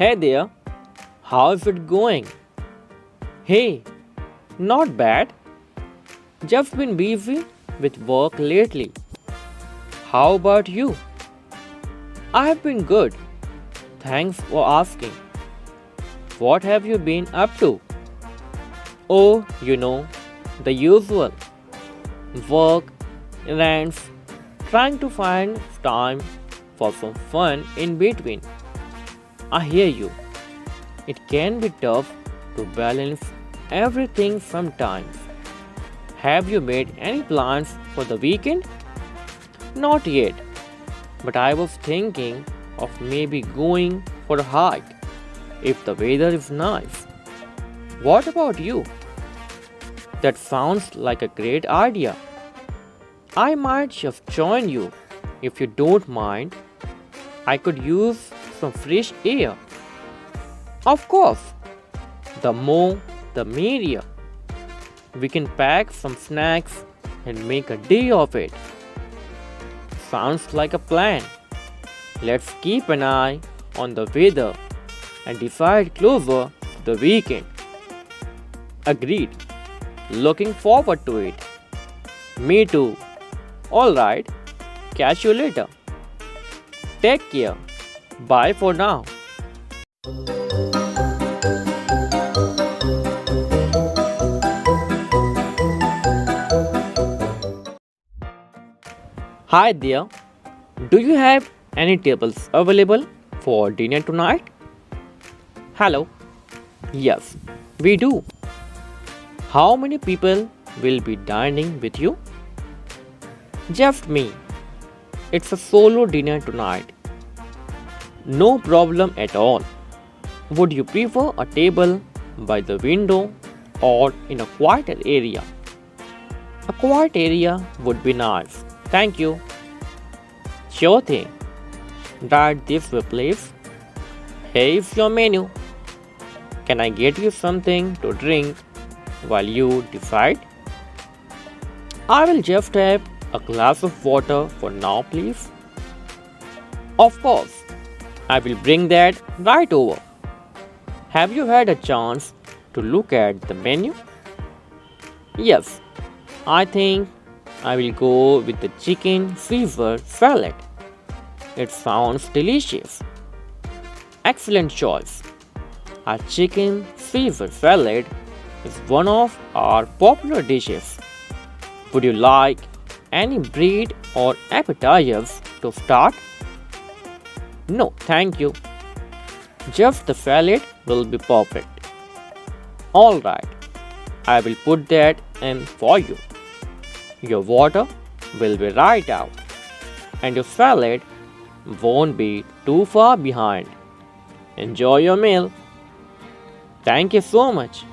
Hey there, how's it going? Hey, not bad. Just been busy with work lately. How about you? I have been good. Thanks for asking. What have you been up to? Oh, the usual. Work, errands, trying to find time for some fun in between. I hear you. It can be tough to balance everything sometimes. Have you made any plans for the weekend? Not yet, but I was thinking of maybe going for a hike if the weather is nice. What about you? That sounds like a great idea. I might just join you if you don't mind. I could use some fresh air. Of course, the more the merrier. We can pack some snacks and make a day of it. Sounds like a plan. Let's keep an eye on the weather and decide closer to the weekend. Agreed. Looking forward to it. Me too. Alright. Catch you later. Take care. Bye for now. Hi there. Do you have any tables available for dinner tonight? Hello. Yes, we do. How many people will be dining with you? Just me. It's a solo dinner tonight. No problem at all. Would you prefer a table by the window or in a quieter area? A quiet area would be nice. Thank you. Sure thing. Right this way, please. Here's your menu. Can I get you something to drink while you decide? I will just have a glass of water for now, please. Of course. I will bring that right over. Have you had a chance to look at the menu? Yes. I think I will go with the chicken Caesar salad. It sounds delicious. Excellent choice. Our chicken Caesar salad is one of our popular dishes. Would you like any bread or appetizers to start? No, thank you. Just the salad will be perfect. Alright, I will put that in for you. Your water will be right out, and your salad won't be too far behind. Enjoy your meal. Thank you so much.